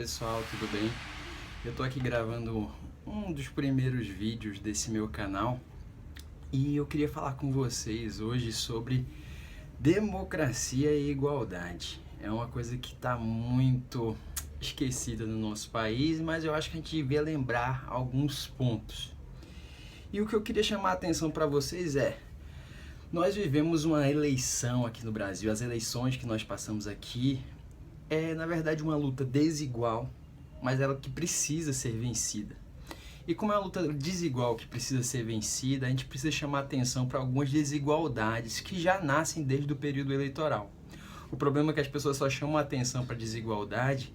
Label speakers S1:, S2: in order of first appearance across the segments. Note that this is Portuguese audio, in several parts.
S1: pessoal, tudo bem? Eu tô aqui gravando um dos primeiros vídeos desse meu canal e eu queria falar com vocês hoje sobre democracia e igualdade. É uma coisa que está muito esquecida no nosso país, mas eu acho que a gente devia lembrar alguns pontos. E o que eu queria chamar a atenção para vocês é: nós vivemos uma eleição aqui no Brasil. As eleições que nós passamos aqui é, na verdade, uma luta desigual, mas ela que precisa ser vencida. E como é uma luta desigual que precisa ser vencida, a gente precisa chamar atenção para algumas desigualdades que já nascem desde o período eleitoral. O problema é que as pessoas só chamam atenção para a desigualdade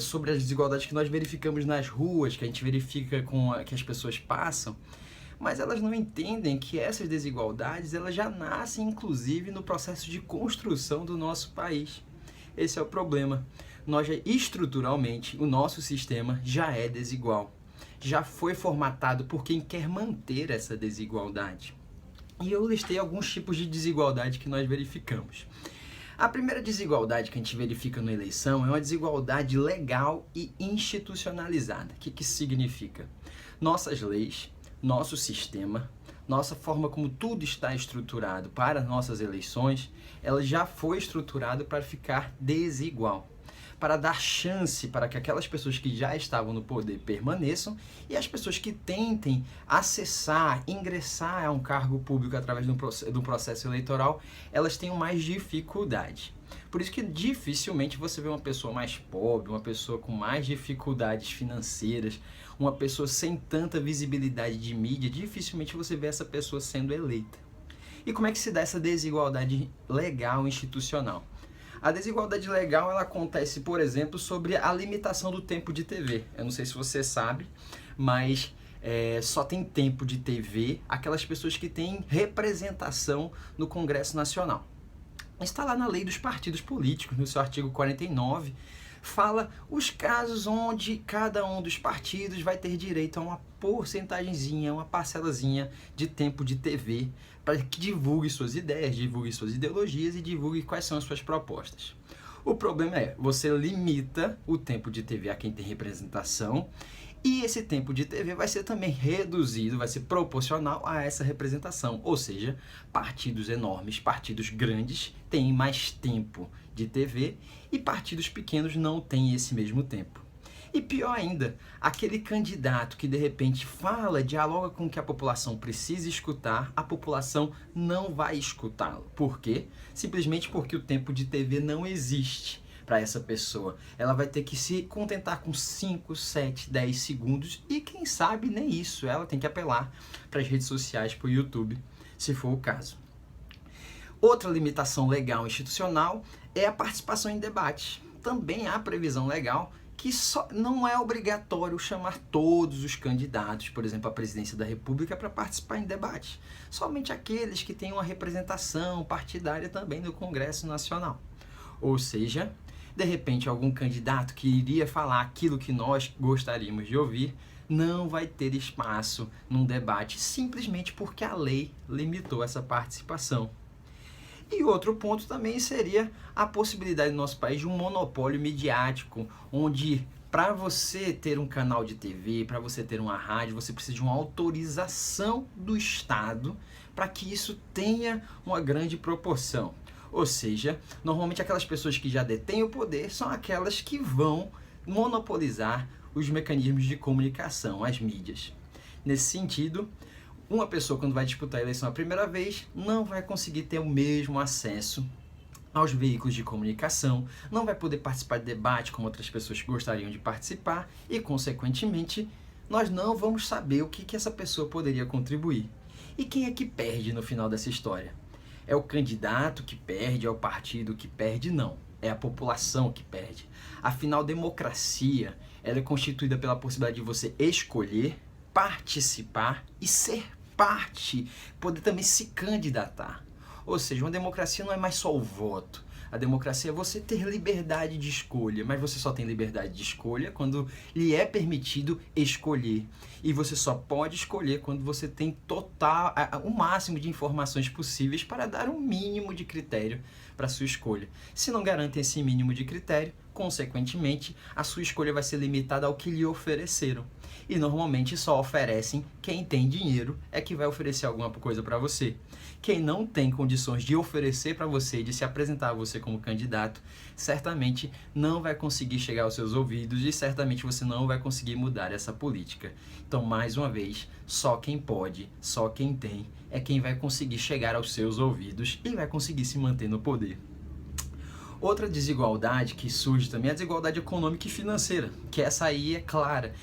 S1: sobre as desigualdades que nós verificamos nas ruas, que a gente verifica que as pessoas passam, mas elas não entendem que essas desigualdades elas já nascem, inclusive, no processo de construção do nosso país. Esse é o problema. Estruturalmente, o nosso sistema já é desigual. Já foi formatado por quem quer manter essa desigualdade. E eu listei alguns tipos de desigualdade que nós verificamos. A primeira desigualdade que a gente verifica na eleição é uma desigualdade legal e institucionalizada. O que isso significa? Nossas leis, nosso sistema, nossa forma como tudo está estruturado para nossas eleições, ela já foi estruturada para ficar desigual, para dar chance para que aquelas pessoas que já estavam no poder permaneçam e as pessoas que tentem acessar, ingressar a um cargo público através do processo eleitoral, elas tenham mais dificuldade. Por isso que dificilmente você vê uma pessoa mais pobre, uma pessoa com mais dificuldades financeiras, uma pessoa sem tanta visibilidade de mídia, dificilmente você vê essa pessoa sendo eleita. E como é que se dá essa desigualdade legal institucional? A desigualdade legal ela acontece, por exemplo, sobre a limitação do tempo de TV. Eu não sei se você sabe, mas só tem tempo de TV aquelas pessoas que têm representação no Congresso Nacional. Está lá na lei dos partidos políticos, no seu artigo 49, fala os casos onde cada um dos partidos vai ter direito a uma porcentagemzinha, uma parcelazinha de tempo de TV para que divulgue suas ideias, divulgue suas ideologias e divulgue quais são as suas propostas. O problema é, você limita o tempo de TV a quem tem representação e esse tempo de TV vai ser também reduzido, vai ser proporcional a essa representação. Ou seja, partidos enormes, partidos grandes têm mais tempo de TV e partidos pequenos não têm esse mesmo tempo. E pior ainda, aquele candidato que de repente fala, dialoga com o que a população precisa escutar, a população não vai escutá-lo. Por quê? Simplesmente porque o tempo de TV não existe para essa pessoa. Ela vai ter que se contentar com 5, 7, 10 segundos e quem sabe nem isso. Ela tem que apelar para as redes sociais, para o YouTube, se for o caso. Outra limitação legal institucional é a participação em debates. Também há previsão legal que não é obrigatório chamar todos os candidatos, por exemplo, à presidência da República, para participar em debates. Somente aqueles que têm uma representação partidária também no Congresso Nacional. Ou seja, de repente, algum candidato que iria falar aquilo que nós gostaríamos de ouvir não vai ter espaço num debate, simplesmente porque a lei limitou essa participação. E outro ponto também seria a possibilidade no nosso país de um monopólio midiático, onde para você ter um canal de TV, para você ter uma rádio, você precisa de uma autorização do Estado para que isso tenha uma grande proporção. Ou seja, normalmente aquelas pessoas que já detêm o poder são aquelas que vão monopolizar os mecanismos de comunicação, as mídias. Nesse sentido, uma pessoa quando vai disputar a eleição a primeira vez não vai conseguir ter o mesmo acesso aos veículos de comunicação, não vai poder participar de debate como outras pessoas que gostariam de participar e, consequentemente, nós não vamos saber o que essa pessoa poderia contribuir. E quem é que perde no final dessa história? É o candidato que perde, é o partido que perde? Não, é a população que perde. Afinal, democracia ela é constituída pela possibilidade de você escolher, participar e ser parte, poder também se candidatar. Ou seja, uma democracia não é mais só o voto. A democracia é você ter liberdade de escolha, mas você só tem liberdade de escolha quando lhe é permitido escolher. E você só pode escolher quando você tem o máximo de informações possíveis para dar um mínimo de critério para sua escolha. Se não garantem esse mínimo de critério, consequentemente, a sua escolha vai ser limitada ao que lhe ofereceram. E normalmente só oferecem quem tem dinheiro é que vai oferecer alguma coisa para você. Quem não tem condições de oferecer para você, de se apresentar a você como candidato, certamente não vai conseguir chegar aos seus ouvidos e certamente você não vai conseguir mudar essa política. Então, mais uma vez, só quem pode, só quem tem, é quem vai conseguir chegar aos seus ouvidos e vai conseguir se manter no poder. Outra desigualdade que surge também é a desigualdade econômica e financeira, que essa aí é clara.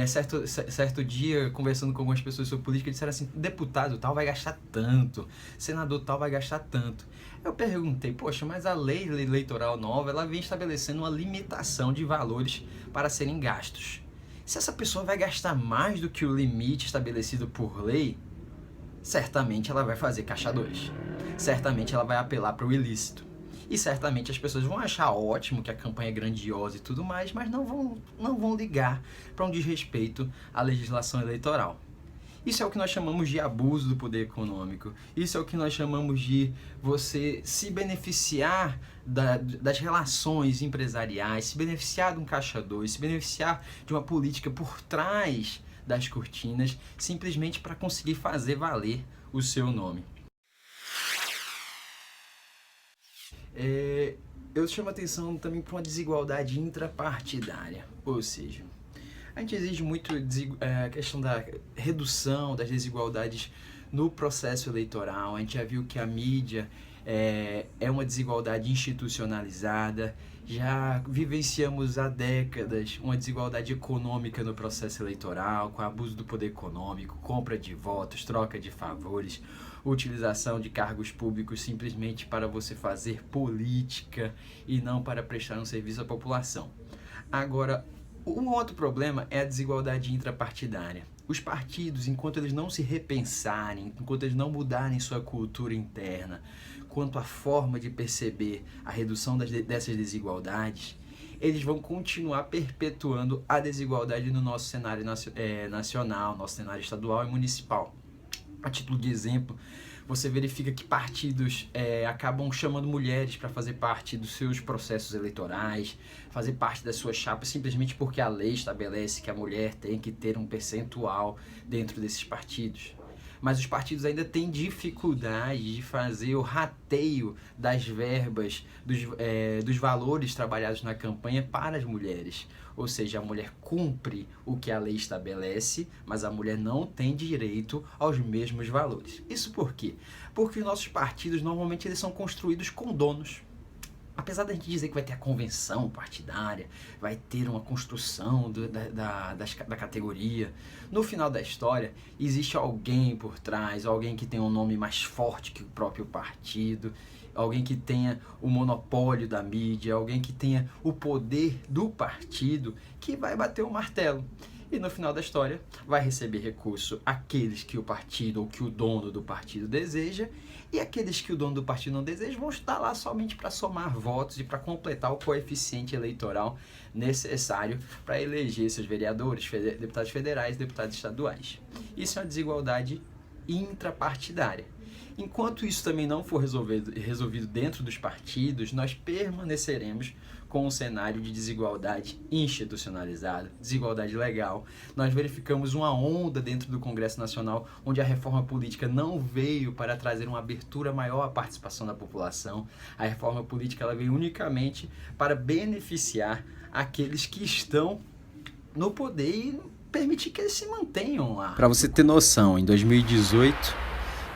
S1: Certo dia, conversando com algumas pessoas sobre política, disseram assim, deputado tal vai gastar tanto, senador tal vai gastar tanto. Eu perguntei, poxa, mas a lei eleitoral nova, ela vem estabelecendo uma limitação de valores para serem gastos. Se essa pessoa vai gastar mais do que o limite estabelecido por lei, certamente ela vai fazer caixa 2. Certamente ela vai apelar para o ilícito. E certamente as pessoas vão achar ótimo que a campanha é grandiosa e tudo mais, mas não vão ligar para um desrespeito à legislação eleitoral. Isso é o que nós chamamos de abuso do poder econômico. Isso é o que nós chamamos de você se beneficiar das relações empresariais, se beneficiar de um caixa 2, se beneficiar de uma política por trás das cortinas, simplesmente para conseguir fazer valer o seu nome. Eu chamo a atenção também para uma desigualdade intrapartidária, ou seja, a gente exige muito a questão da redução das desigualdades no processo eleitoral. A gente já viu que a mídia é uma desigualdade institucionalizada, já vivenciamos há décadas uma desigualdade econômica no processo eleitoral, com abuso do poder econômico, compra de votos, troca de favores, utilização de cargos públicos simplesmente para você fazer política e não para prestar um serviço à população. Agora, um outro problema é a desigualdade intrapartidária. Os partidos, enquanto eles não se repensarem, enquanto eles não mudarem sua cultura interna, quanto à forma de perceber a redução dessas desigualdades, eles vão continuar perpetuando a desigualdade no nosso cenário nacional, nosso cenário estadual e municipal. A título de exemplo, você verifica que partidos acabam chamando mulheres para fazer parte dos seus processos eleitorais, fazer parte das suas chapas, simplesmente porque a lei estabelece que a mulher tem que ter um percentual dentro desses partidos. Mas os partidos ainda têm dificuldade de fazer o rateio das verbas, dos valores trabalhados na campanha para as mulheres. Ou seja, a mulher cumpre o que a lei estabelece, mas a mulher não tem direito aos mesmos valores. Isso por quê? Porque os nossos partidos, normalmente, eles são construídos com donos. Apesar da gente dizer que vai ter a convenção partidária, vai ter uma construção da categoria, no final da história existe alguém por trás, alguém que tem um nome mais forte que o próprio partido, alguém que tenha o monopólio da mídia, alguém que tenha o poder do partido que vai bater o martelo. E no final da história vai receber recurso aqueles que o partido ou que o dono do partido deseja, e aqueles que o dono do partido não deseja vão estar lá somente para somar votos e para completar o coeficiente eleitoral necessário para eleger seus vereadores, deputados federais e deputados estaduais. Isso é uma desigualdade intrapartidária. Enquanto isso também não for resolvido dentro dos partidos, nós permaneceremos com um cenário de desigualdade institucionalizada, desigualdade legal. Nós verificamos uma onda dentro do Congresso Nacional onde a reforma política não veio para trazer uma abertura maior à participação da população. A reforma política ela veio unicamente para beneficiar aqueles que estão no poder e permitir que eles se mantenham lá. Para você ter noção, em 2018...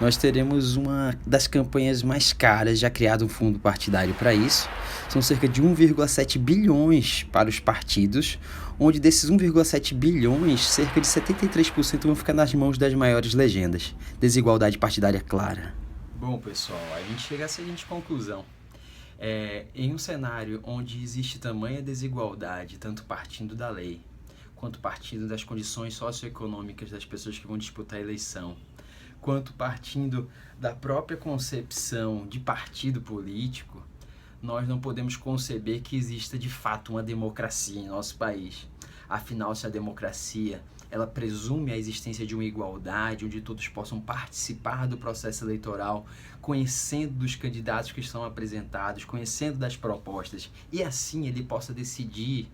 S1: nós teremos uma das campanhas mais caras, já criado um fundo partidário para isso. São cerca de 1,7 bilhões para os partidos, onde desses 1,7 bilhões, cerca de 73% vão ficar nas mãos das maiores legendas. Desigualdade partidária clara. Bom, pessoal, a gente chega à seguinte conclusão. Em um cenário onde existe tamanha desigualdade, tanto partindo da lei, quanto partindo das condições socioeconômicas das pessoas que vão disputar a eleição, quanto partindo da própria concepção de partido político, nós não podemos conceber que exista de fato uma democracia em nosso país. Afinal, se a democracia ela presume a existência de uma igualdade, onde todos possam participar do processo eleitoral, conhecendo dos candidatos que estão apresentados, conhecendo das propostas, e assim ele possa decidir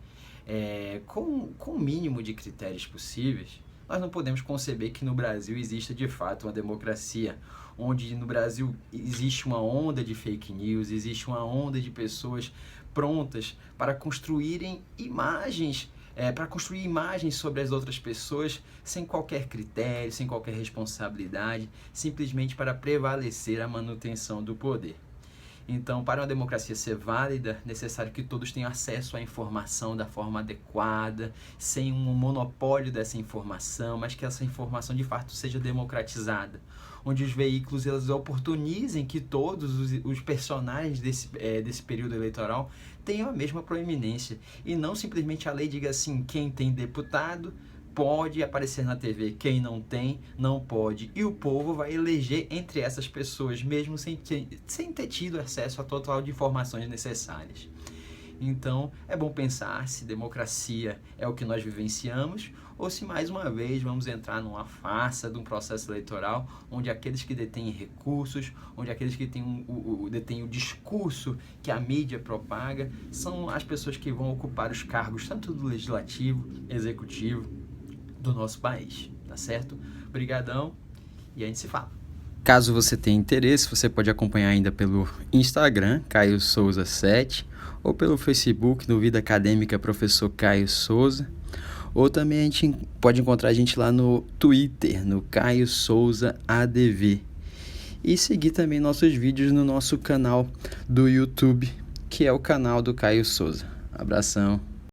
S1: com o mínimo de critérios possíveis, nós não podemos conceber que no Brasil exista de fato uma democracia, onde no Brasil existe uma onda de fake news, existe uma onda de pessoas prontas para construírem imagens, para construir imagens sobre as outras pessoas sem qualquer critério, sem qualquer responsabilidade, simplesmente para prevalecer a manutenção do poder. Então, para uma democracia ser válida, é necessário que todos tenham acesso à informação da forma adequada, sem um monopólio dessa informação, mas que essa informação de fato seja democratizada, onde os veículos eles oportunizem que todos os personagens desse período eleitoral tenham a mesma proeminência, e não simplesmente a lei diga assim, quem tem deputado pode aparecer na TV, quem não tem, não pode. E o povo vai eleger entre essas pessoas, mesmo sem ter tido acesso a total de informações necessárias. Então, é bom pensar se democracia é o que nós vivenciamos ou se, mais uma vez, vamos entrar numa farsa de um processo eleitoral onde aqueles que detêm recursos, onde aqueles que detêm o discurso que a mídia propaga, são as pessoas que vão ocupar os cargos tanto do legislativo, executivo, do nosso país, tá certo? Obrigadão e a gente se fala. Caso você tenha interesse, você pode acompanhar ainda pelo Instagram, Caio Souza 7, ou pelo Facebook, no Vida Acadêmica Professor Caio Souza, ou também a gente pode encontrar a gente lá no Twitter, no Caio Souza ADV, e seguir também nossos vídeos no nosso canal do YouTube, que é o canal do Caio Souza. Abração.